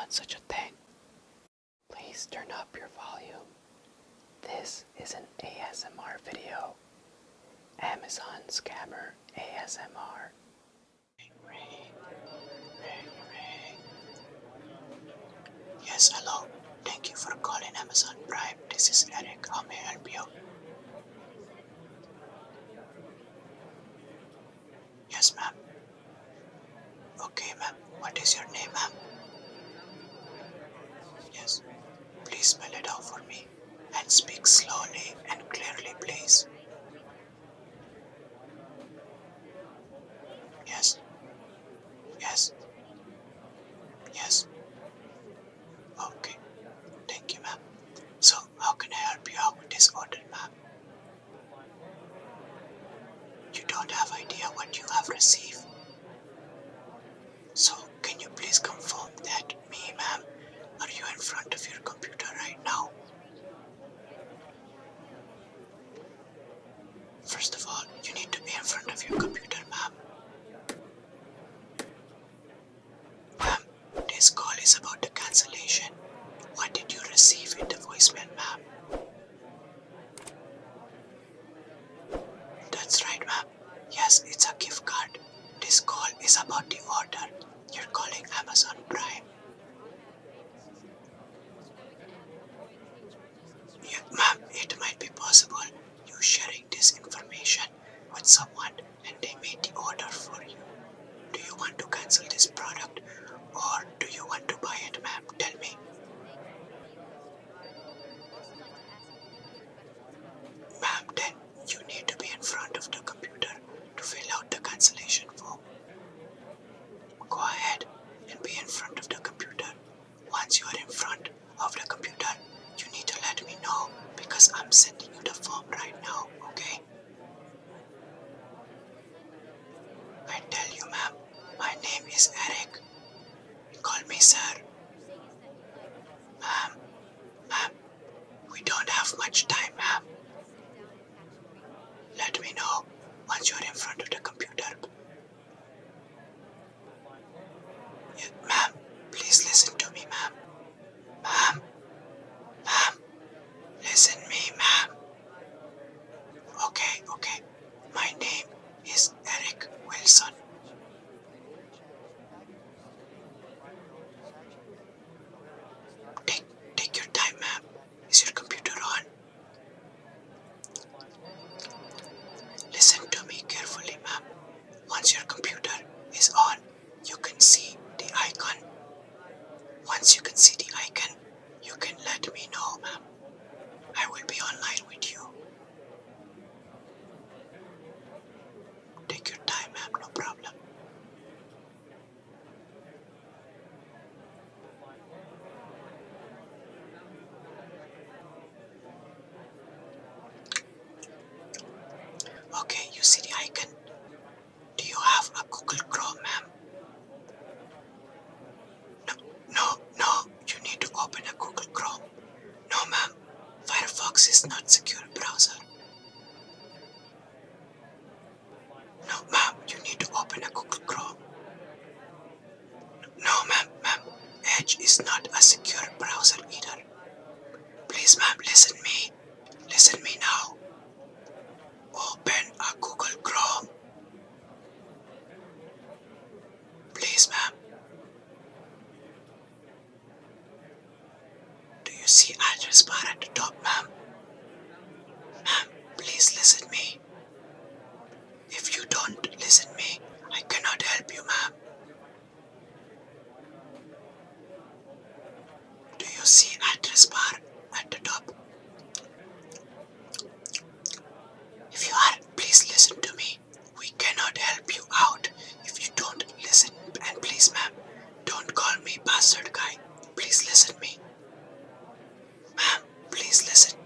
done such a thing. Please turn up your volume. This is an ASMR video. Amazon Scammer ASMR. Ring. Yes, hello. Thank you for calling Amazon Prime. This is Eric. How may I help you? Yes, ma'am. Okay, ma'am. What is your name, ma'am? Yes. Please spell it out for me. And speak slowly and clearly, please. Yes. Yes. Yes. Okay. Thank you, ma'am. So, how can I help you out with this order, ma'am? You don't have idea what you have received. So, can you please confirm that me, ma'am? Are you in front of your computer right now? First of all, you need to be in front of your computer, ma'am. Ma'am, this call is about the cancellation. What did you receive in the voicemail, ma'am? That's right, ma'am. Yes, it's a gift card. This call is about the order. You're calling Amazon Prime. Yeah, ma'am, it might be possible you sharing this information with someone and they made the order for you. Do you want to cancel this product or do you want to buy it, ma'am? Tell me. Ma'am, then you need to be in front of the computer to fill out the cancellation form. Go ahead and be in front of the computer. Once you are in front of the computer, you need to let me know because I'm sending you the form right now, okay? I tell you, ma'am, my name is Eric. Call me sir. Ma'am, we don't have much time, ma'am. Let me know once you're in front of the computer. Yeah, ma'am, please listen to me, ma'am. Ma'am, listen me, ma'am. Okay. My name is Eric Wilson. Take your time, ma'am. Is your computer on? Listen to me carefully, ma'am. Once your computer is on, you can see the icon. Once you can see the icon, you can let me know, ma'am. I will be online with you. Take your time, ma'am, no problem. Okay, you see the icon? Do you have a Google Chrome, ma'am? No, you need to open a Google Chrome. No, ma'am, Firefox is not secure browser. No, ma'am, you need to open a Google Chrome. No, ma'am, Edge is not a secure browser either. Please, ma'am, listen me now. Open a Google Chrome. Please, ma'am. Do you see address bar at the top, ma'am? Ma'am, please listen me. If you don't listen me, I cannot help you, ma'am. Do you see address bar at the top? If you are, please listen to me. We cannot help you out if you don't listen. And please, ma'am, don't call me bastard guy. Please listen me. Ma'am, please listen.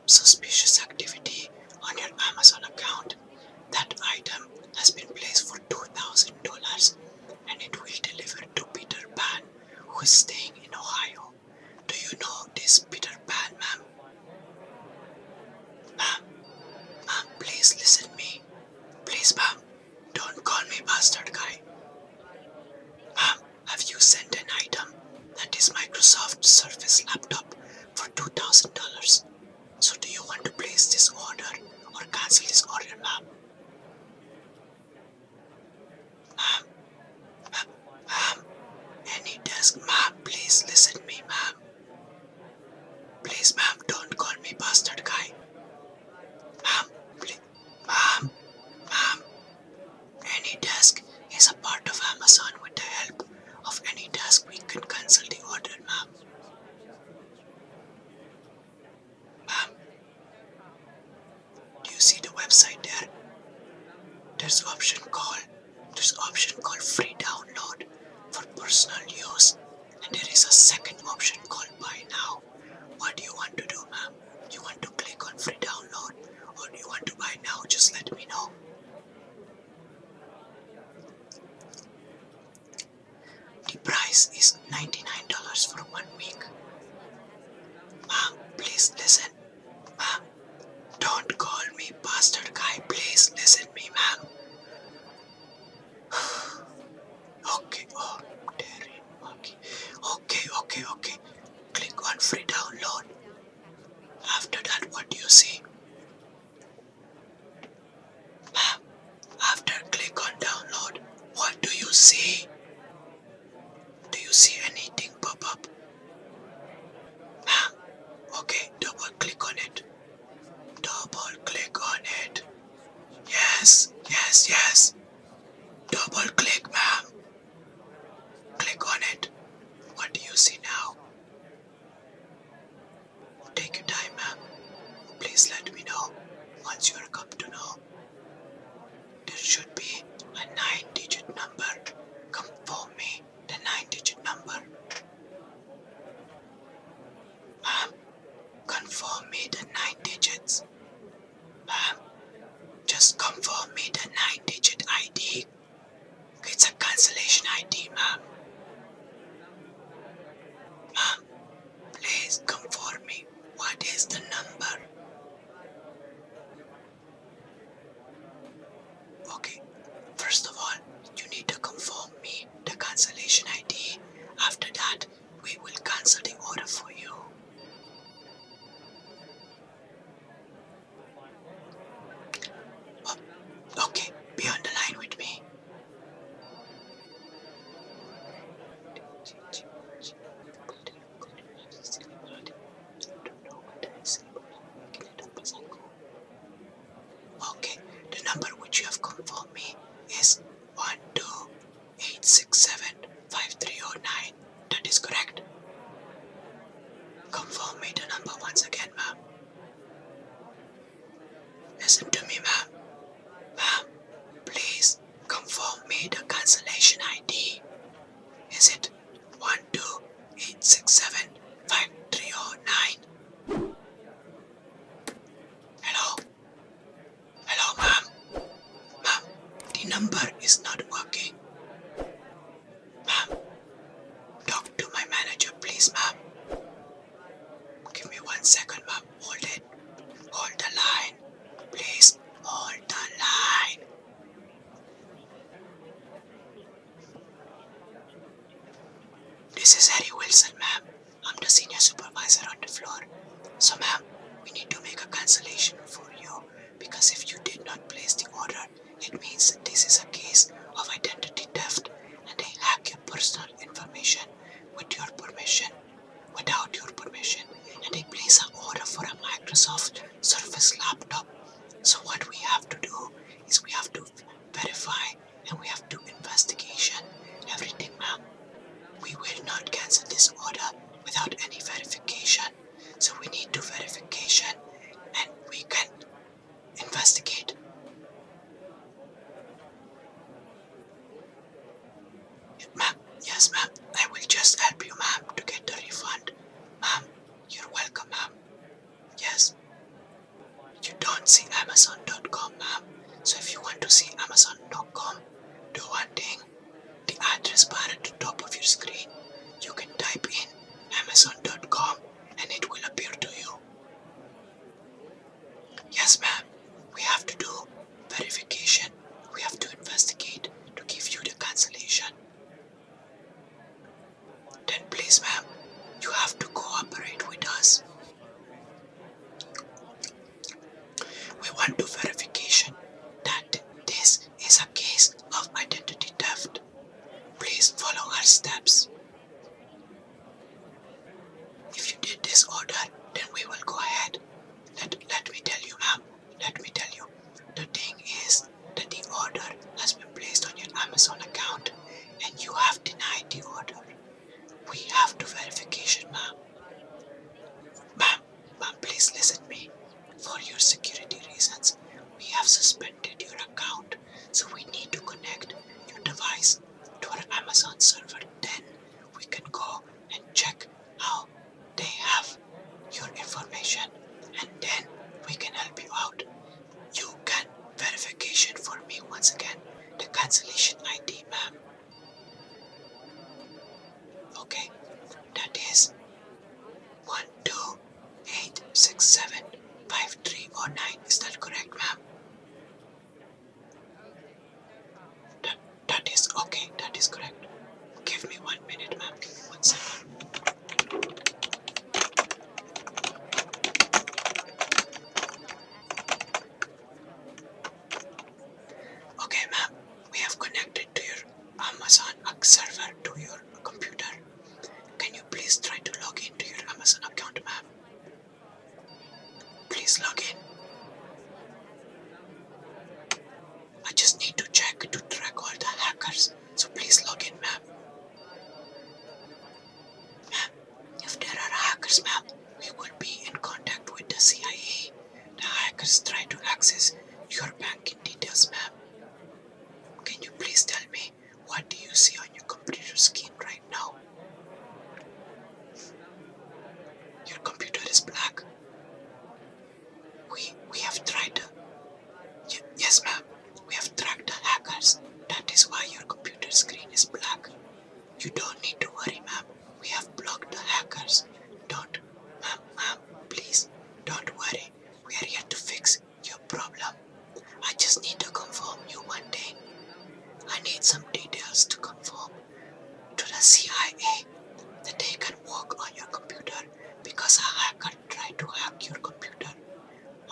suspicious activity on your Amazon account. That item has been placed for $2,000 and it will deliver to Peter Pan, who is staying in Ohio. Do you know this Peter Pan, ma'am? Ma'am, please listen to me. Please, ma'am, don't call me bastard guy. Ma'am, have you sent an item that is Microsoft Surface laptop for $2,000? So do you want to place this order or cancel this order, ma'am? Ma'am, any desk, ma'am, please listen to me, ma'am. Please, ma'am, don't call me bastard guy. Ma'am, please, ma'am, any desk is a part of Amazon. With the help of any desk, we can cancel the order, ma'am. Ma'am, do you see the website there? There's option called free download for personal use, and there is a second option called buy now. What do you want to do, ma'am? You want to click on free download or do you want to buy now? Just let me know. The price is $99 for 1 week. Ma'am, please listen. Ma'am, don't call me bastard guy. Please listen me, ma'am. Okay, oh, Terry, okay. Click on free download. After that, what do you see? Ma'am, after click on download, what do you see? Do you see anything pop up? Ma'am, okay, double click on it. Double click on it. Yes. Double click, ma'am. Click on it. What do you see now? Take your time, ma'am. Please let me know once you are come to know. There should be a 9-digit number. Confirm me the 9-digit number. Ma'am, confirm me the 9 digits. Ma'am, just confirm me the 9-digit ID. It's a cancellation ID, ma'am. Ma'am, please confirm me. What is the number? Okay, first of all, you need to confirm me the cancellation ID. After that, we will cancel the order for you. Oh, okay, be on the line with me. Okay, the number which you have confirmed me is 12867539. That is correct. Confirm me the number once again, ma'am. Listen to me, ma'am. Ma'am, please confirm me the cancellation ID. Is it 12867539? Hello, ma'am. Ma'am, the number is not working. Ma'am, talk to my manager, please, ma'am. Give me 1 second, ma'am. Hold it. Hold the line. Please, hold the line. This is Harry Wilson, ma'am. I'm the senior supervisor on the floor. So, ma'am, we need to make a cancellation for you because if you did not place the order, it means that this is a case of identity theft and they hack your personal information with your permission, without your permission, and they place an order for a Microsoft Surface laptop. So what we have to do is we have to verify and we have to investigation everything, ma'am. We will not cancel this order without any verification. So we need to verification and we can investigate. Ma'am, yes, ma'am. I will just help you, ma'am, to get the refund. Ma'am, you're welcome, ma'am. Yes. screen, you can type in Amazon.com and it will appear to you. Yes, ma'am, we have to do verification. We have to investigate to give you the cancellation. Then please, ma'am, you have to cooperate with us. We want to verification that this is a case of identity theft. Please follow our steps. If you did this order, then we will go ahead. Let me tell you, ma'am. Let me tell you. The thing is that the order has been placed on your Amazon account and you have denied the order. We have to verification, ma'am. Ma'am, please listen to me. For your security reasons, we have suspended your account, so we need to connect your device to our Amazon server. Then we can go and check how they have your information, and then we can help you out. You can verification for me once again the cancellation ID, ma'am. Okay, that is 128675309. Is that correct, ma'am? That is okay. That is correct. Give me 1 minute, ma'am. Give me 1 second. Okay, ma'am. We have connected to your Amazon server to your computer. Can you please try to log into your Amazon account, ma'am? Please log in. I just need to check to track all the hackers, so please log in, ma'am. Ma'am, if there are hackers, ma'am, we will be in contact with the CIA. The hackers try to access your banking details, ma'am. Can you please tell me what do you see on your computer screen right now? Your computer is black. We have tried to... Yes, ma'am. We have tracked the hackers. That is why your computer screen is black. You don't need to worry, ma'am. We have blocked the hackers. Don't, ma'am, please, don't worry. We are here to fix your problem. I just need to confirm you one thing. I need some details to confirm to the CIA that they can work on your computer because a hacker tried to hack your computer.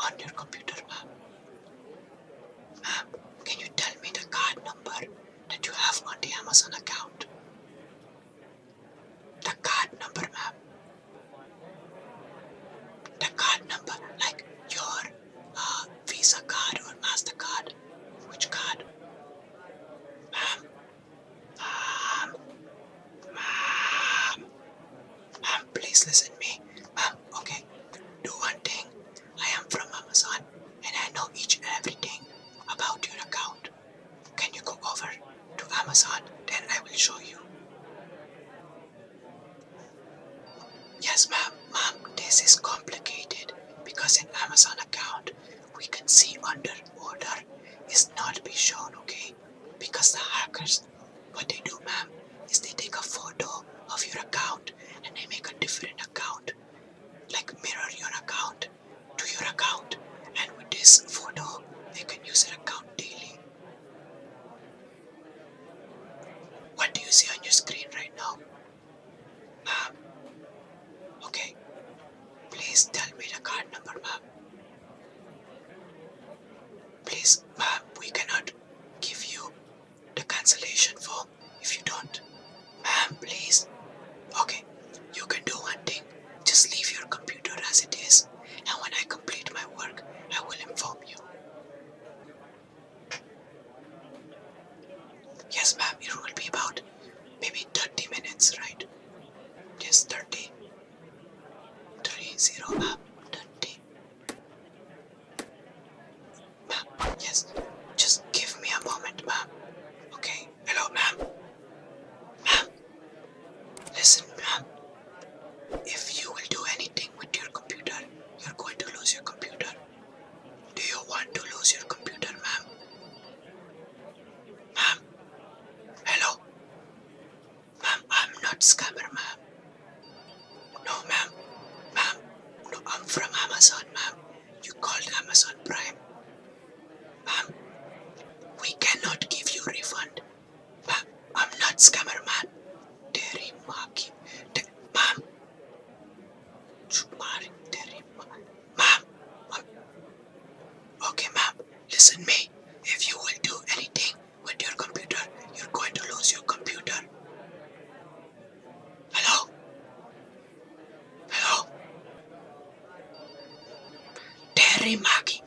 On your computer, ma'am. Ma'am, can you tell me the card number that you have on the Amazon account? The card number, ma'am. The card number, like your Visa card or MasterCard. Which card? Ma'am. Ma'am, please listen to me. Ma'am, okay. Do one thing. I am from Amazon and I know each and everything about your account. Can you go over to Amazon? Then I will show you. Yes, ma'am. This is complicated because in Amazon account we can see under order is not be shown, okay? Because the hackers, what they do, ma'am, is they take a photo of your account and they make a different account, like mirror your account to your account, and with this photo they can use your account daily. What do you see on your screen right now? Ma'am, okay, please tell me the card number, ma'am. Please, ma'am, we cannot give you the cancellation form if you don't. Ma'am, please. Okay, you can do one thing. Just leave your computer as it is, and when I complete my work, I will inform you. Yes, ma'am, it will be about maybe 30 minutes, right? Yes, 30. 30, ma'am. 30. Ma'am, yes. Just give me a moment, ma'am. Okay, hello, ma'am. Ma'am, listen, ma'am. If you will do anything with your computer, you're going to lose your computer. Do you want to lose your computer, ma'am? Ma'am, hello. Ma'am, I'm I'm from Amazon, ma'am. You called Amazon Prime. Ma'am, we cannot give you refund. Ma'am, I'm not scammer, man. Terry Maki. Ma'am. Ma'am. Okay, ma'am. Listen me. If you will do anything with your computer, you're going to lose your computer. Hello? Hello? Terry Maki.